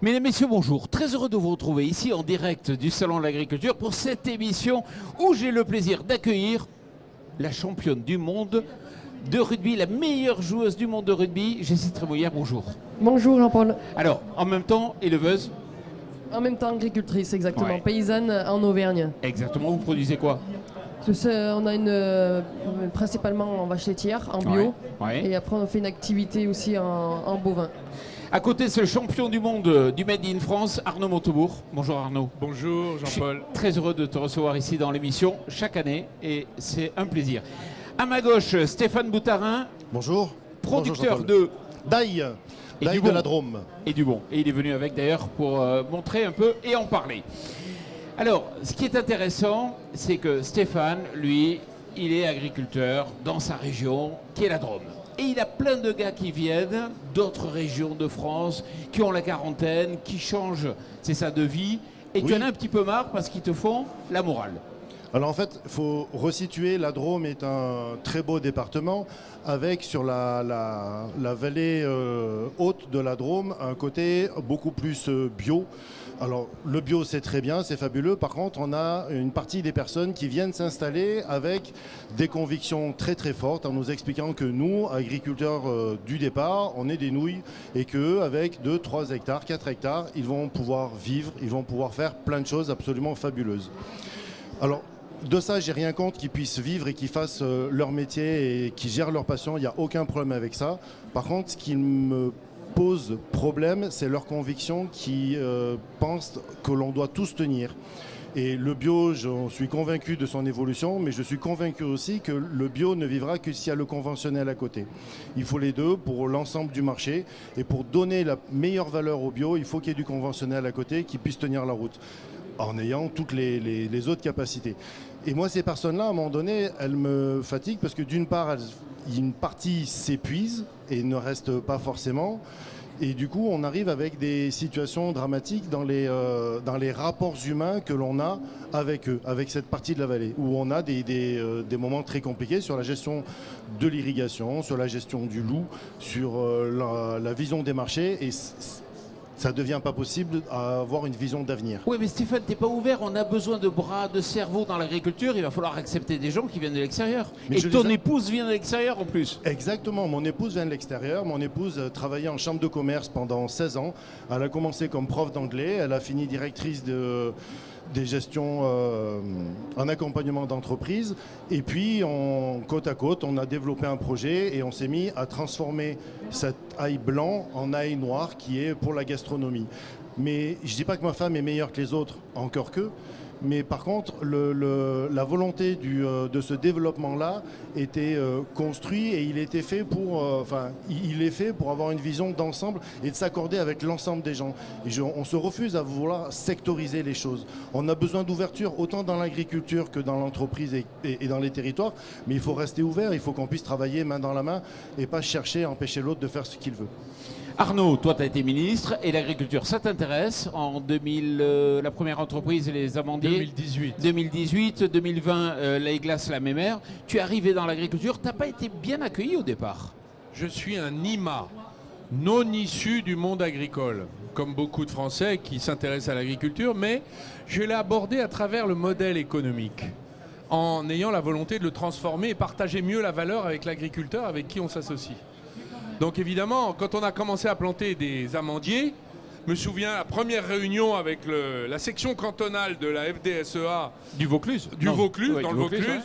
Mesdames, Messieurs, bonjour. Très heureux de vous retrouver ici en direct du Salon de l'Agriculture pour cette émission où j'ai le plaisir d'accueillir la championne du monde de rugby, la meilleure joueuse du monde de rugby, Jessie Trémouillère. Bonjour. Bonjour Jean-Paul. Alors, en même temps, éleveuse. En même temps, agricultrice, exactement. Ouais. Paysanne en Auvergne. Exactement. Vous produisez quoi? On a principalement en vache laitière, en bio. Ouais. Et après, on fait une activité aussi en bovin. À côté, c'est le champion du monde du Made in France, Arnaud Montebourg. Bonjour Arnaud. Bonjour Jean-Paul. Je suis très heureux de te recevoir ici dans l'émission chaque année et c'est un plaisir. À ma gauche, Stéphane Boutarin. Bonjour. Producteur Bonjour, de d'ail. Et D'ail du de bon. la Drôme. Et du bon. Et il est venu avec d'ailleurs pour montrer un peu et en parler. Alors, ce qui est intéressant, c'est que Stéphane, lui, il est agriculteur dans sa région, qui est la Drôme. Et il a plein de gars qui viennent d'autres régions de France, qui ont la quarantaine, qui changent, c'est ça, de vie. Et tu Oui. en as un petit peu marre parce qu'ils te font la morale. Alors en fait, il faut resituer, la Drôme est un très beau département avec sur la vallée haute de la Drôme un côté beaucoup plus bio. Alors le bio c'est très bien, c'est fabuleux. Par contre, on a une partie des personnes qui viennent s'installer avec des convictions très très fortes en nous expliquant que nous, agriculteurs du départ, on est des nouilles et qu'eux, avec 2, 3 hectares, 4 hectares, ils vont pouvoir vivre, ils vont pouvoir faire plein de choses absolument fabuleuses. Alors, de ça, j'ai rien contre qu'ils puissent vivre et qu'ils fassent leur métier et qu'ils gèrent leur passion. Il n'y a aucun problème avec ça. Par contre, ce qui me pose problème, c'est leur conviction qui pensent que l'on doit tous tenir. Et le bio, j'en suis convaincu de son évolution, mais je suis convaincu aussi que le bio ne vivra que s'il y a le conventionnel à côté. Il faut les deux pour l'ensemble du marché. Et pour donner la meilleure valeur au bio, il faut qu'il y ait du conventionnel à côté qui puisse tenir la route, en ayant toutes les autres capacités. Et moi, ces personnes-là, à un moment donné, elles me fatiguent parce que d'une part, une partie s'épuise et ne reste pas forcément. Et du coup, on arrive avec des situations dramatiques dans les rapports humains que l'on a avec eux, avec cette partie de la vallée, où on a des moments très compliqués sur la gestion de l'irrigation, sur la gestion du loup, sur la vision des marchés. Et ça ne devient pas possible d'avoir une vision d'avenir. Oui, mais Stéphane, t'es pas ouvert. On a besoin de bras, de cerveau dans l'agriculture. Il va falloir accepter des gens qui viennent de l'extérieur. Mais Et ton épouse vient de l'extérieur en plus. Exactement, mon épouse vient de l'extérieur. Mon épouse travaillait en chambre de commerce pendant 16 ans. Elle a commencé comme prof d'anglais. Elle a fini directrice des gestions en accompagnement d'entreprise. Et puis, côte à côte, on a développé un projet et on s'est mis à transformer cet ail blanc en ail noir qui est pour la gastronomie. Mais je ne dis pas que ma femme est meilleure que les autres, encore que. Mais par contre, la volonté de ce développement-là était construit et il était fait il est fait pour avoir une vision d'ensemble et de s'accorder avec l'ensemble des gens. Et on se refuse à vouloir sectoriser les choses. On a besoin d'ouverture autant dans l'agriculture que dans l'entreprise et dans les territoires, mais il faut rester ouvert, il faut qu'on puisse travailler main dans la main et pas chercher à empêcher l'autre de faire ce qu'il veut. Arnaud, toi, tu as été ministre et l'agriculture, ça t'intéresse. En 2000, la première entreprise, les amandiers. 2018. 2018, 2020, la glace, la mémère. Tu es arrivé dans l'agriculture, tu n'as pas été bien accueilli au départ. Je suis un IMA, non issu du monde agricole, comme beaucoup de Français qui s'intéressent à l'agriculture, mais je l'ai abordé à travers le modèle économique, en ayant la volonté de le transformer et partager mieux la valeur avec l'agriculteur avec qui on s'associe. Donc évidemment, quand on a commencé à planter des amandiers, je me souviens la première réunion avec la section cantonale de la FDSEA Du Vaucluse. dans Ouais, le Vaucluse, ouais.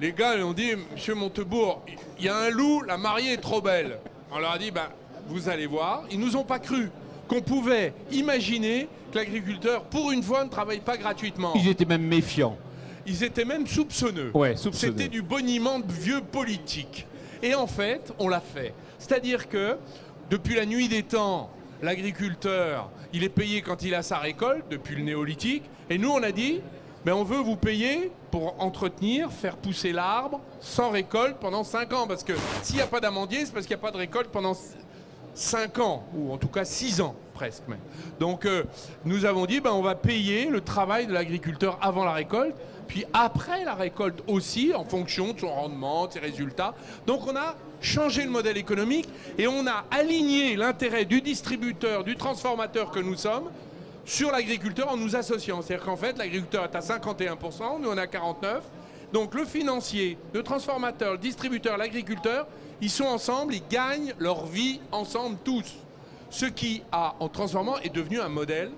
les gars ils ont dit « Monsieur Montebourg, il y a un loup, la mariée est trop belle ». On leur a dit « Vous allez voir ». Ils nous ont pas cru qu'on pouvait imaginer que l'agriculteur, pour une fois, ne travaille pas gratuitement. Ils étaient même méfiants. Ils étaient même soupçonneux. Ouais, soupçonneux. C'était du boniment de vieux politiques. Et en fait, on l'a fait. C'est-à-dire que, depuis la nuit des temps, l'agriculteur, il est payé quand il a sa récolte, depuis le néolithique. Et nous, on a dit, on veut vous payer pour entretenir, faire pousser l'arbre sans récolte pendant 5 ans. Parce que s'il n'y a pas d'amandier, c'est parce qu'il n'y a pas de récolte pendant 5 ans, ou en tout cas 6 ans presque même. Donc nous avons dit on va payer le travail de l'agriculteur avant la récolte, puis après la récolte aussi, en fonction de son rendement, de ses résultats. Donc on a changé le modèle économique et on a aligné l'intérêt du distributeur, du transformateur que nous sommes sur l'agriculteur en nous associant. C'est-à-dire qu'en fait, l'agriculteur est à 51%, nous on est à 49%. Donc le financier, le transformateur, le distributeur, l'agriculteur, ils sont ensemble, ils gagnent leur vie ensemble tous. Ce qui, en transformant, est devenu un modèle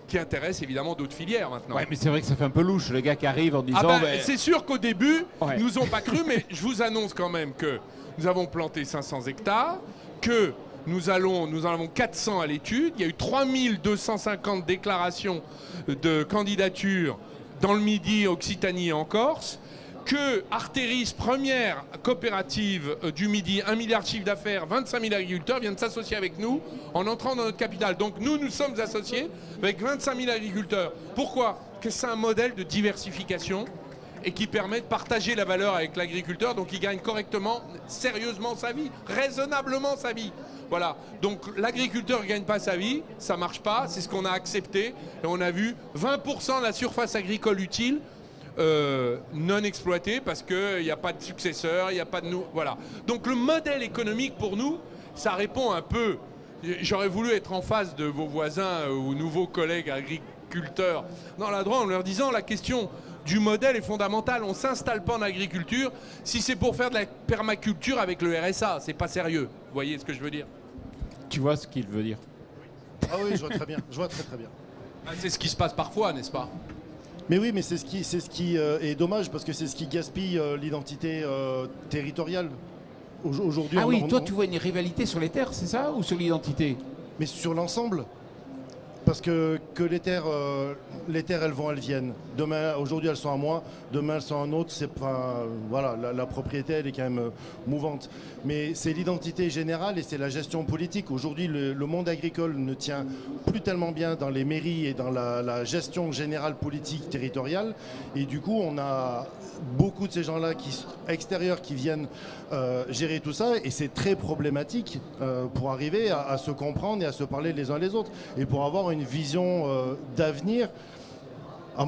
qui intéresse évidemment d'autres filières maintenant. Ouais, mais c'est vrai que ça fait un peu louche, le gars qui arrive en disant... C'est sûr qu'au début, ouais, ils nous ont pas cru, mais je vous annonce quand même que nous avons planté 500 hectares, que nous en avons 400 à l'étude. Il y a eu 3250 déclarations de candidature dans le Midi, Occitanie et en Corse. Que Arteris, première coopérative du Midi, 1 milliard de chiffre d'affaires, 25 000 agriculteurs, viennent s'associer avec nous en entrant dans notre capitale. Donc nous sommes associés avec 25 000 agriculteurs. Pourquoi ? Parce que c'est un modèle de diversification et qui permet de partager la valeur avec l'agriculteur, donc il gagne correctement, sérieusement sa vie, raisonnablement sa vie. Voilà, donc l'agriculteur ne gagne pas sa vie, ça ne marche pas, c'est ce qu'on a accepté. Et on a vu 20% de la surface agricole utile non exploitée parce qu'il n'y a pas de successeur, il n'y a pas de nous. Voilà. Donc le modèle économique pour nous, ça répond un peu. J'aurais voulu être en face de vos voisins ou nouveaux collègues agriculteurs dans la Drôme en leur disant la question du modèle est fondamentale. On ne s'installe pas en agriculture si c'est pour faire de la permaculture avec le RSA. C'est pas sérieux. Vous voyez ce que je veux dire ? Tu vois ce qu'il veut dire ? Ah oui, je vois très bien. Je vois très très bien. C'est ce qui se passe parfois, n'est-ce pas ? Mais oui, mais c'est ce qui est dommage parce que c'est ce qui gaspille l'identité territoriale. Aujourd'hui, ah oui, toi tu vois une rivalité sur les terres, c'est ça ? Ou sur l'identité ? Mais sur l'ensemble. Parce que les terres, elles vont, elles viennent. Aujourd'hui, elles sont à moi. Demain, elles sont à un autre. Voilà, la propriété, elle est quand même mouvante. Mais c'est l'identité générale et c'est la gestion politique. Aujourd'hui, le monde agricole ne tient plus tellement bien dans les mairies et dans la gestion générale politique territoriale. Et du coup, on a beaucoup de ces gens-là extérieurs qui viennent gérer tout ça. Et c'est très problématique pour arriver à se comprendre et à se parler les uns les autres. Et pour avoir une vision d'avenir, à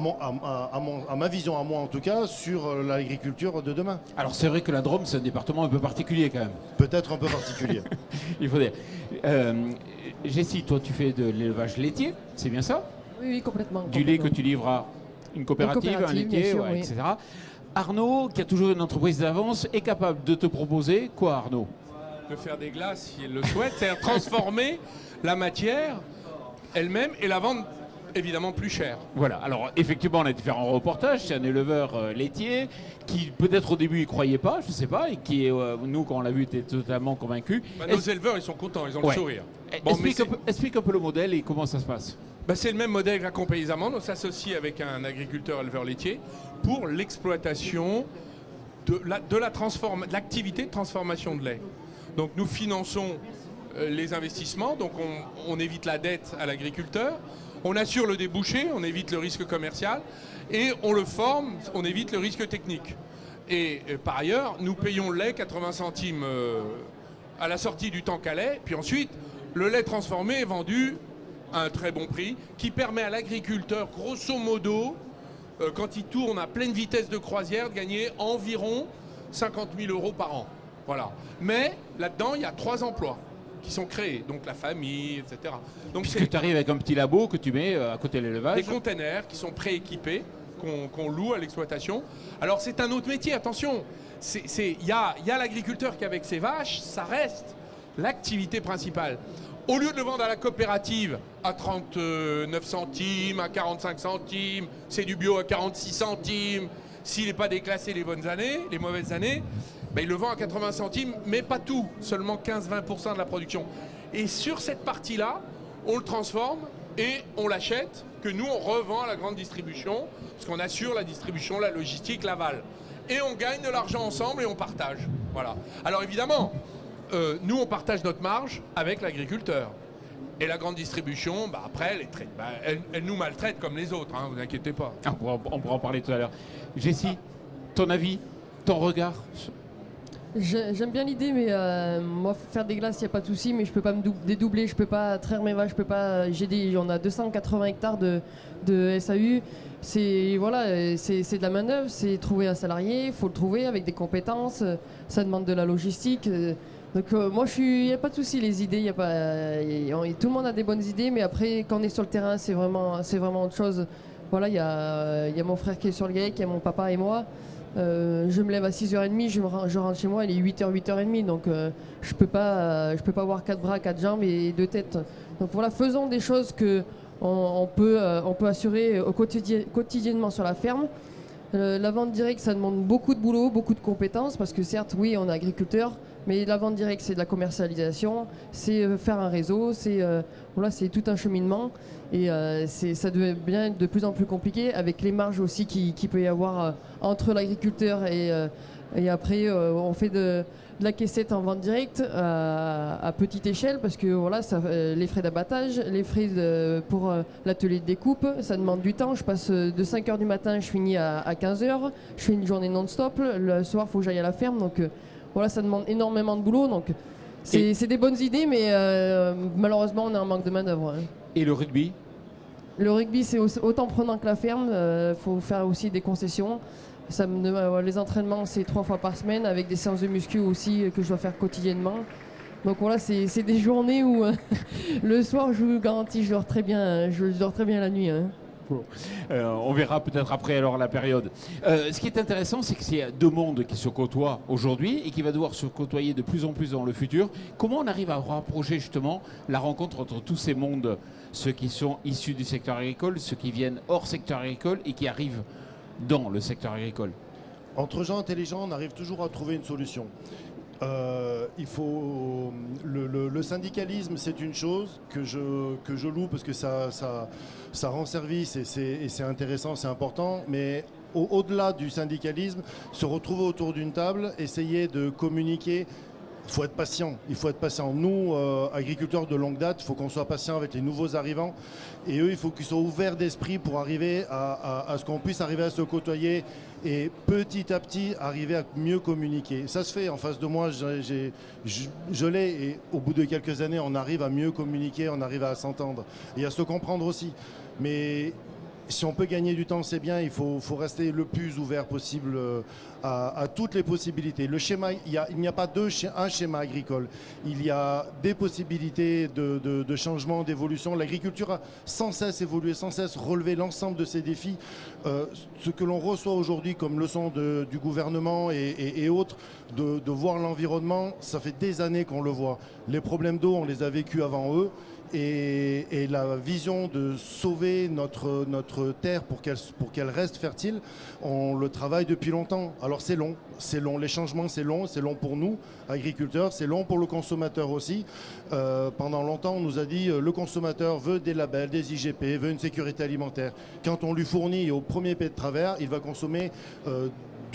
ma vision à moi en tout cas, sur l'agriculture de demain. Alors c'est vrai que la Drôme, c'est un département un peu particulier quand même. Peut-être un peu particulier. Il faut dire. Jessie, toi tu fais de l'élevage laitier, c'est bien ça ? Oui, complètement. Du lait que tu livres à une coopérative, un laitier, sûr, ouais, etc. Arnaud, qui a toujours une entreprise d'avance, est capable de te proposer quoi, Arnaud ? De faire des glaces si elle le souhaite, c'est-à-dire transformer la matière elle-même et la vendre évidemment plus cher. Voilà, alors effectivement on a différents reportages, c'est un éleveur laitier qui peut-être au début il croyait pas, je sais pas, et qui nous quand on l'a vu était totalement convaincu. Nos éleveurs ils sont contents, ils ont le sourire. Bon, explique un peu le modèle et comment ça se passe. C'est le même modèle qu'Acompaysamment, on s'associe avec un agriculteur éleveur laitier pour l'exploitation de l'activité de transformation de lait. Donc nous finançons les investissements, donc on évite la dette à l'agriculteur, on assure le débouché, on évite le risque commercial et on le forme, on évite le risque technique. Et par ailleurs, nous payons le lait 80 centimes à la sortie du tank à lait, puis ensuite le lait transformé est vendu à un très bon prix qui permet à l'agriculteur, grosso modo, quand il tourne à pleine vitesse de croisière, de gagner environ 50 000 € par an. Voilà. Mais là-dedans, il y a 3 emplois qui sont créés, donc la famille, etc. Donc puisque tu arrives avec un petit labo que tu mets à côté de l'élevage. Des containers qui sont prééquipés, qu'on loue à l'exploitation. Alors c'est un autre métier, attention. Il y a l'agriculteur qui avec ses vaches, ça reste l'activité principale. Au lieu de le vendre à la coopérative à 39 centimes, à 45 centimes, c'est du bio à 46 centimes, s'il n'est pas déclassé les bonnes années, les mauvaises années, il le vend à 80 centimes, mais pas tout, seulement 15-20% de la production. Et sur cette partie-là, on le transforme et on l'achète, que nous on revend à la grande distribution, parce qu'on assure la distribution, la logistique, l'aval. Et on gagne de l'argent ensemble et on partage. Voilà. Alors évidemment, nous on partage notre marge avec l'agriculteur. Et la grande distribution, après, elle nous maltraite comme les autres, hein, vous inquiétez pas. On pourra en parler tout à l'heure. Jessie, ton avis, ton regard ? J'aime bien l'idée, mais moi, faire des glaces, il n'y a pas de souci, mais je peux pas me dédoubler, je peux pas traire mes vaches, je peux pas. On a 280 hectares de SAU. Voilà, c'est de la manœuvre, c'est trouver un salarié, il faut le trouver avec des compétences, ça demande de la logistique. Donc moi, il n'y a pas de souci, les idées, tout le monde a des bonnes idées, mais après, quand on est sur le terrain, c'est vraiment autre chose. Voilà, il y a mon frère qui est sur le GAEC, il y a mon papa et moi. Je me lève à 6h30, je rentre chez moi, il est 8h, 8h30, donc je peux pas avoir 4 bras, 4 jambes et 2 têtes. Donc voilà, faisons des choses que on peut assurer quotidiennement sur la ferme. La vente directe, ça demande beaucoup de boulot, beaucoup de compétences, parce que certes, oui, on est agriculteur, mais la vente directe, c'est de la commercialisation, c'est faire un réseau, c'est tout un cheminement. Et ça devient de plus en plus compliqué avec les marges aussi qu'il peut y avoir entre l'agriculteur et après on fait de la caissette en vente directe à petite échelle parce que voilà, les frais d'abattage, les frais pour l'atelier de découpe, ça demande du temps. Je passe de 5h du matin, je finis à 15h, je fais une journée non-stop, le soir il faut que j'aille à la ferme, donc voilà, ça demande énormément de boulot. Donc c'est des bonnes idées, mais malheureusement on est en manque de main d'œuvre. Et le rugby ? Le rugby, c'est autant prenant que la ferme. Faut faire aussi des concessions. Les entraînements, c'est 3 fois par semaine avec des séances de muscu aussi que je dois faire quotidiennement. Donc voilà, c'est des journées où le soir, je vous garantis, je dors très bien la nuit. Hein. On verra peut-être après alors la période. Ce qui est intéressant, c'est qu'il y a deux mondes qui se côtoient aujourd'hui et qui va devoir se côtoyer de plus en plus dans le futur. Comment on arrive à rapprocher justement la rencontre entre tous ces mondes, ceux qui sont issus du secteur agricole, ceux qui viennent hors secteur agricole et qui arrivent dans le secteur agricole? Entre gens intelligents, on arrive toujours à trouver une solution. Le syndicalisme, c'est une chose que je loue parce que ça rend service et c'est intéressant, c'est important, mais au-delà du syndicalisme, se retrouver autour d'une table, essayer de communiquer. Il faut être patient. Nous, agriculteurs de longue date, il faut qu'on soit patient avec les nouveaux arrivants. Et eux, il faut qu'ils soient ouverts d'esprit pour arriver à ce qu'on puisse arriver à se côtoyer et petit à petit arriver à mieux communiquer. Ça se fait en face de moi, je l'ai. Et au bout de quelques années, on arrive à mieux communiquer, on arrive à s'entendre et à se comprendre aussi. Mais si on peut gagner du temps, c'est bien. Il faut rester le plus ouvert possible à toutes les possibilités. Le schéma, il n'y a pas un schéma agricole. Il y a des possibilités de changement, d'évolution. L'agriculture a sans cesse évolué, sans cesse relevé l'ensemble de ces défis. Ce que l'on reçoit aujourd'hui comme leçon du gouvernement et autres, de voir l'environnement, ça fait des années qu'on le voit. Les problèmes d'eau, on les a vécus avant eux. Et la vision de sauver notre terre pour qu'elle reste fertile, on le travaille depuis longtemps. Alors c'est long, les changements c'est long pour nous, agriculteurs, c'est long pour le consommateur aussi. Pendant longtemps on nous a dit le consommateur veut des labels, des IGP, veut une sécurité alimentaire. Quand on lui fournit au premier pied de travers, il va consommer de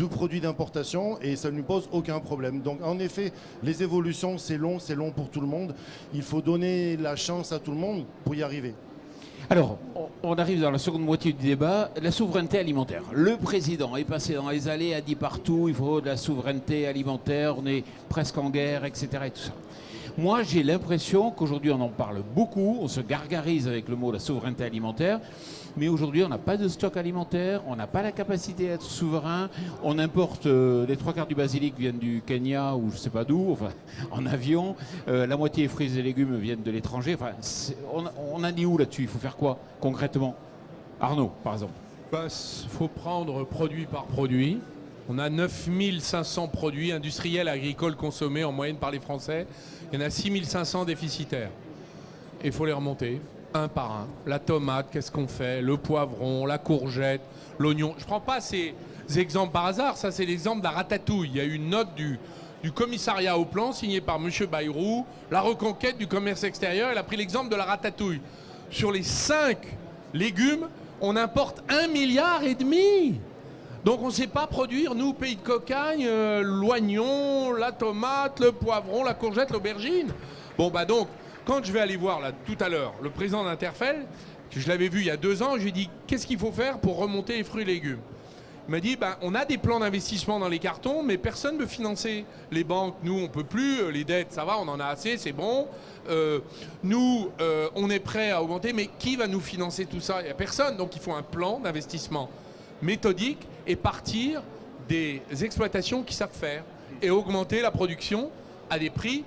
produits d'importation et ça ne lui pose aucun problème. Donc en effet, les évolutions, c'est long pour tout le monde. Il faut donner la chance à tout le monde pour y arriver. Alors, on arrive dans la seconde moitié du débat, la souveraineté alimentaire. Le président est passé dans les allées, a dit partout, il faut de la souveraineté alimentaire, on est presque en guerre, etc. et tout ça. Moi, j'ai l'impression qu'aujourd'hui, on en parle beaucoup, on se gargarise avec le mot la souveraineté alimentaire, mais aujourd'hui, on n'a pas de stock alimentaire, on n'a pas la capacité à être souverain, on importe les 3/4 du basilic viennent du Kenya ou je ne sais pas d'où, enfin, en avion, la moitié des fruits et légumes viennent de l'étranger. Enfin, on a dit où là-dessus? Il faut faire quoi concrètement? Arnaud, par exemple. Faut prendre produit par produit. On a 9500 produits industriels agricoles consommés en moyenne par les Français. Il y en a 6500 déficitaires. Et il faut les remonter un par un. La tomate, qu'est-ce qu'on fait? Le poivron, la courgette, l'oignon. Je ne prends pas ces exemples par hasard. Ça, c'est l'exemple de la ratatouille. Il y a eu une note du commissariat au plan signée par M. Bayrou. La reconquête du commerce extérieur. Elle a pris l'exemple de la ratatouille. Sur les 5 légumes, on importe 1,5 milliard. Donc on ne sait pas produire, nous, pays de cocagne, l'oignon, la tomate, le poivron, la courgette, l'aubergine. Bon, donc, quand je vais aller voir là, tout à l'heure le président d'Interfel, que je l'avais vu il y a 2 ans, je lui ai dit qu'est-ce qu'il faut faire pour remonter les fruits et légumes. Il m'a dit, on a des plans d'investissement dans les cartons, mais personne ne veut financer. Les banques, nous, on ne peut plus. Les dettes, ça va, on en a assez, c'est bon. Nous, on est prêt à augmenter, mais qui va nous financer tout ça? Il n'y a personne. Donc, il faut un plan d'investissement méthodique et partir des exploitations qui savent faire et augmenter la production à des prix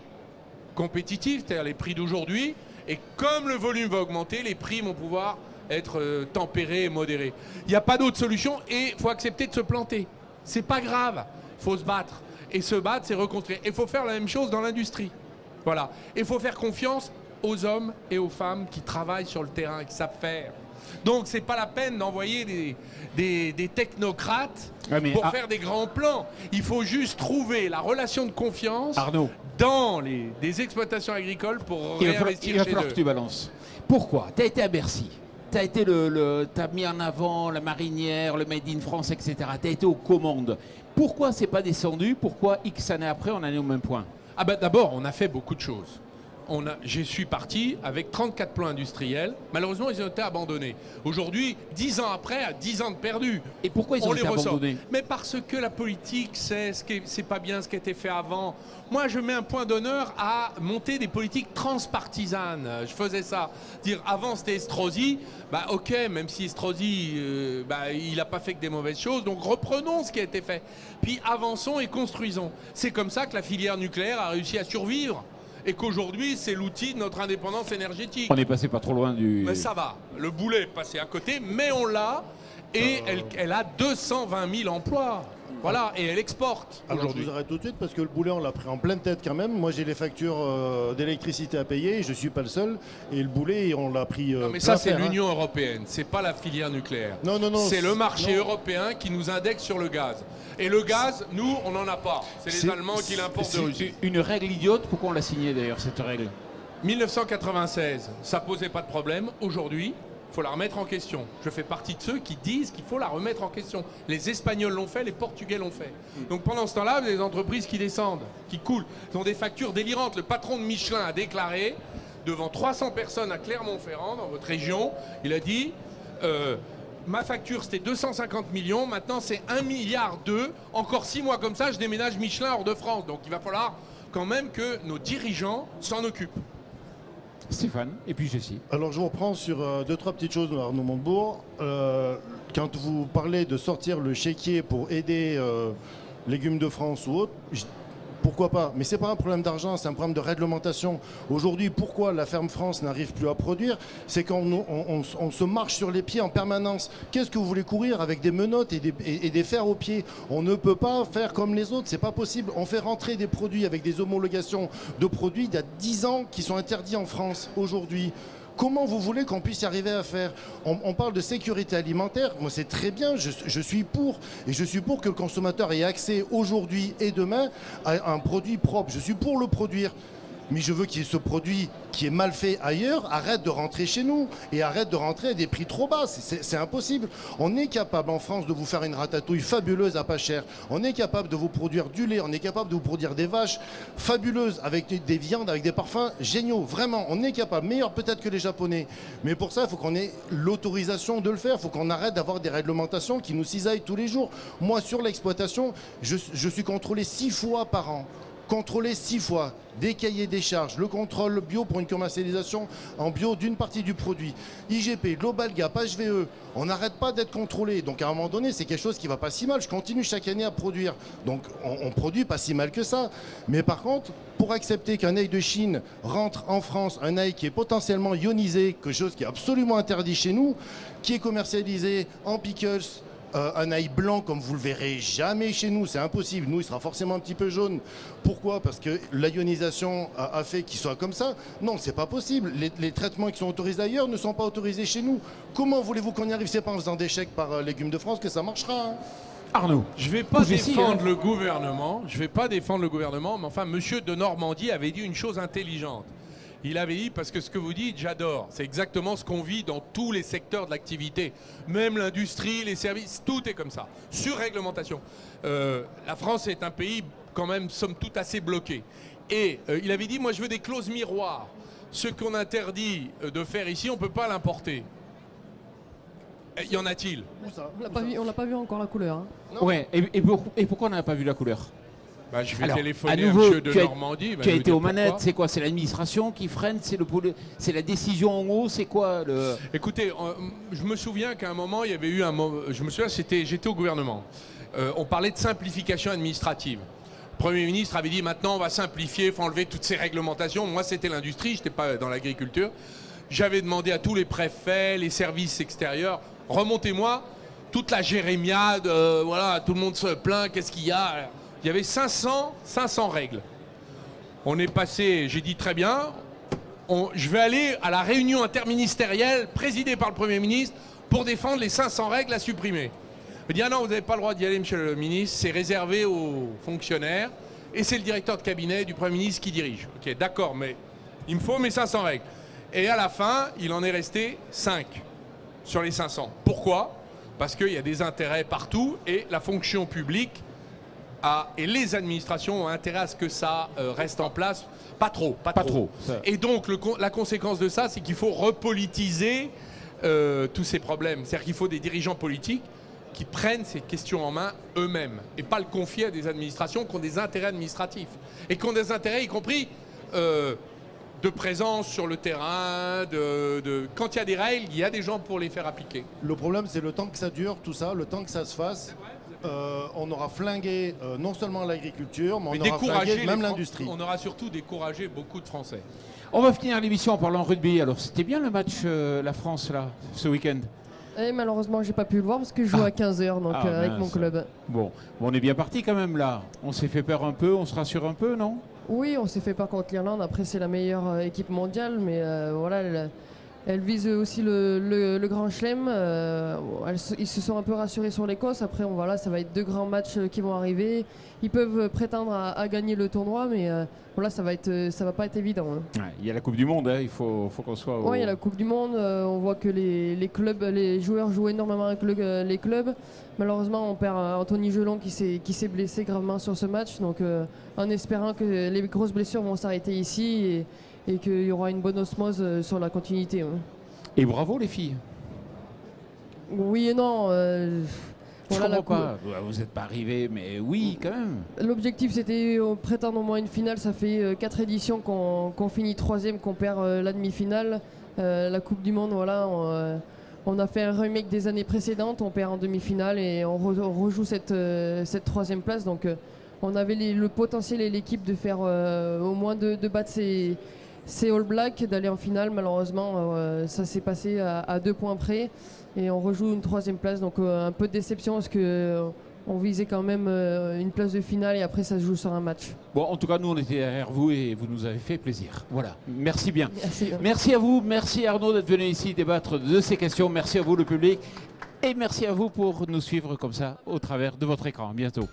compétitifs, c'est-à-dire les prix d'aujourd'hui. Et comme le volume va augmenter, les prix vont pouvoir être tempérés et modérés. Il n'y a pas d'autre solution et il faut accepter de se planter. C'est pas grave, il faut se battre. Et se battre, c'est reconstruire. Il faut faire la même chose dans l'industrie. Voilà. Il faut faire confiance aux hommes et aux femmes qui travaillent sur le terrain, qui savent faire. Donc c'est pas la peine d'envoyer des technocrates pour faire des grands plans. Il faut juste trouver la relation de confiance dans des exploitations agricoles pour réinvestir chez eux. Il va falloir que tu balances. Pourquoi? Tu as été à Bercy. Tu as mis en avant la marinière, le Made in France, etc. Tu as été aux commandes. Pourquoi c'est pas descendu? Pourquoi X années après, on en est au même point? D'abord, on a fait beaucoup de choses. Je suis parti avec 34 plans industriels. Malheureusement, ils ont été abandonnés. Aujourd'hui, 10 ans après, à 10 ans de perdu. Et pourquoi ils ont été abandonnés? Mais parce que la politique, c'est pas bien ce qui a été fait avant. Moi, je mets un point d'honneur à monter des politiques transpartisanes. Je faisais ça. Avant, c'était Estrosi. Ok, même si Estrosi, il n'a pas fait que des mauvaises choses. Donc, reprenons ce qui a été fait. Puis, avançons et construisons. C'est comme ça que la filière nucléaire a réussi à survivre. Et qu'aujourd'hui, c'est l'outil de notre indépendance énergétique. On est passé pas trop loin du... Mais ça va. Le boulet est passé à côté, mais on l'a. Et elle a 220 000 emplois. Voilà, et elle exporte. Alors je vous arrête tout de suite parce que le boulet, on l'a pris en pleine tête quand même. Moi, j'ai les factures d'électricité à payer, je ne suis pas le seul. Et le boulet, on l'a pris. Non, mais ça, c'est l'Union européenne, c'est pas la filière nucléaire. Non. C'est le marché européen qui nous indexe sur le gaz. Et le gaz, nous, on n'en a pas. C'est les Allemands qui l'importent de Russie. Une règle idiote, pourquoi on l'a signée d'ailleurs, cette règle? 1996, ça posait pas de problème. Aujourd'hui, il faut la remettre en question. Je fais partie de ceux qui disent qu'il faut la remettre en question. Les Espagnols l'ont fait, les Portugais l'ont fait. Donc pendant ce temps-là, vous avez des entreprises qui descendent, qui coulent. Ils ont des factures délirantes. Le patron de Michelin a déclaré, devant 300 personnes à Clermont-Ferrand, dans votre région, il a dit... ma facture, c'était 250 millions. Maintenant, c'est 1,2 milliard. Encore 6 mois comme ça, je déménage Michelin hors de France. Donc, il va falloir quand même que nos dirigeants s'en occupent. Stéphane, et puis Jessie. Alors, je vous reprends sur 2-3 petites choses, Arnaud Montebourg. Quand vous parlez de sortir le chéquier pour aider Légumes de France ou autre, pourquoi pas? Mais ce n'est pas un problème d'argent, c'est un problème de réglementation. Aujourd'hui, pourquoi la Ferme France n'arrive plus à produire? C'est qu'on se marche sur les pieds en permanence. Qu'est-ce que vous voulez courir avec des menottes et des fers aux pieds? On ne peut pas faire comme les autres, c'est pas possible. On fait rentrer des produits avec des homologations de produits il y a 10 ans qui sont interdits en France aujourd'hui. Comment vous voulez qu'on puisse y arriver à faire? On parle de sécurité alimentaire, moi c'est très bien, je suis pour. Et je suis pour que le consommateur ait accès aujourd'hui et demain à un produit propre. Je suis pour le produire. Mais je veux qu'il y ait ce produit qui est mal fait ailleurs, arrête de rentrer chez nous et arrête de rentrer à des prix trop bas. C'est impossible. On est capable en France de vous faire une ratatouille fabuleuse à pas cher. On est capable de vous produire du lait, on est capable de vous produire des vaches fabuleuses avec des viandes, avec des parfums géniaux. Vraiment, on est capable. Meilleur peut-être que les Japonais. Mais pour ça, il faut qu'on ait l'autorisation de le faire. Il faut qu'on arrête d'avoir des réglementations qui nous cisaillent tous les jours. Moi, sur l'exploitation, je suis contrôlé 6 fois par an. Contrôler 6 fois, des cahiers des charges, le contrôle bio pour une commercialisation en bio d'une partie du produit, IGP, Global Gap, HVE, on n'arrête pas d'être contrôlé. Donc à un moment donné, c'est quelque chose qui ne va pas si mal. Je continue chaque année à produire. Donc on produit pas si mal que ça. Mais par contre, pour accepter qu'un ail de Chine rentre en France, un ail qui est potentiellement ionisé, quelque chose qui est absolument interdit chez nous, qui est commercialisé en pickles, un ail blanc comme vous le verrez jamais chez nous, c'est impossible. Nous, il sera forcément un petit peu jaune. Pourquoi? Parce que l'ionisation a fait qu'il soit comme ça. Non, c'est pas possible. Les traitements qui sont autorisés ailleurs ne sont pas autorisés chez nous. Comment voulez-vous qu'on y arrive? C'est pas en faisant des chèques par Légumes de France que ça marchera. Hein. Arnaud, je vais pas défendre le gouvernement. Je vais pas défendre le gouvernement, mais enfin, Monsieur de Normandie avait dit une chose intelligente. Il avait dit, parce que ce que vous dites, j'adore. C'est exactement ce qu'on vit dans tous les secteurs de l'activité. Même l'industrie, les services, tout est comme ça. Sur-réglementation. La France est un pays, quand même, somme toute assez bloqué. Et il avait dit, moi je veux des clauses miroirs. Ce qu'on interdit de faire ici, on ne peut pas l'importer. Y en a-t-il? Où ça? On l'a pas vu encore la couleur. Hein. Ouais, et pourquoi on n'a pas vu la couleur? Bah, je vais Alors, téléphoner à nouveau, monsieur de tu as- Normandie. il va Tu as nous été dire aux manettes, pourquoi. c'est quoi? C'est l'administration qui freine? C'est la décision en haut? C'est quoi le... Écoutez, je me souviens qu'à un moment, il y avait eu je me souviens, j'étais au gouvernement. On parlait de simplification administrative. Le Premier ministre avait dit maintenant on va simplifier, il faut enlever toutes ces réglementations. Moi, c'était l'industrie, je n'étais pas dans l'agriculture. J'avais demandé à tous les préfets, les services extérieurs, remontez-moi toute la jérémiade, voilà, tout le monde se plaint, qu'est-ce qu'il y a? Il y avait 500 règles. On est passé, j'ai dit très bien, je vais aller à la réunion interministérielle présidée par le Premier ministre pour défendre les 500 règles à supprimer. Il me dit, ah non, vous n'avez pas le droit d'y aller, monsieur le ministre, c'est réservé aux fonctionnaires et c'est le directeur de cabinet du Premier ministre qui dirige. Ok, d'accord, mais il me faut mes 500 règles. Et à la fin, il en est resté 5 sur les 500. Pourquoi? Parce qu'il y a des intérêts partout et la fonction publique et les administrations ont intérêt à ce que ça reste en place. Pas trop. Ça. Et donc, la conséquence de ça, c'est qu'il faut repolitiser tous ces problèmes. C'est-à-dire qu'il faut des dirigeants politiques qui prennent ces questions en main eux-mêmes et pas le confier à des administrations qui ont des intérêts administratifs et qui ont des intérêts, y compris de présence sur le terrain. Quand il y a des règles, il y a des gens pour les faire appliquer. Le problème, c'est le temps que ça dure, tout ça, le temps que ça se fasse. On aura flingué non seulement l'agriculture, mais on aura flingué même l'industrie. On aura surtout découragé beaucoup de Français. On va finir l'émission en parlant rugby. Alors, c'était bien le match la France, là, ce week-end? Et malheureusement, j'ai pas pu le voir parce que je joue à 15h donc, avec mince. mon club. Bon, on est bien parti quand même, là. On s'est fait peur un peu, on se rassure un peu, non? Oui, on s'est fait peur contre l'Irlande. Après, c'est la meilleure équipe mondiale, mais voilà, elle vise aussi le Grand Chelem. Ils se sont un peu rassurés sur l'Écosse. Après, voilà, ça va être 2 grands matchs qui vont arriver. Ils peuvent prétendre à gagner le tournoi, mais voilà, ça va pas être évident. Hein. Ouais, il y a la Coupe du Monde, hein, il faut qu'on soit au... Oui, il y a la Coupe du Monde. On voit que les joueurs jouent énormément avec les clubs. Malheureusement, on perd Anthony Gelon qui s'est blessé gravement sur ce match. Donc, en espérant que les grosses blessures vont s'arrêter ici et qu'il y aura une bonne osmose sur la continuité. Hein. Et bravo les filles. Oui et non. Je Voilà, comprends pas. Vous n'êtes pas arrivés, mais oui, quand même. L'objectif, c'était prétendre au moins une finale. Ça fait 4 éditions qu'on finit 3e, qu'on perd la demi-finale. La Coupe du Monde, voilà, on a fait un remake des années précédentes. On perd en demi-finale et on rejoue cette 3e place. Donc, on avait le potentiel et l'équipe de faire au moins de battre ces All Blacks, d'aller en finale. Malheureusement, ça s'est passé à 2 points près. Et on rejoue une 3e place, donc un peu de déception parce qu'on visait quand même une place de finale et après ça se joue sur un match. Bon, en tout cas, nous, on était derrière vous et vous nous avez fait plaisir. Voilà, merci bien. Merci. Merci à vous, merci Arnaud d'être venu ici débattre de ces questions. Merci à vous, le public. Et merci à vous pour nous suivre comme ça au travers de votre écran. À bientôt.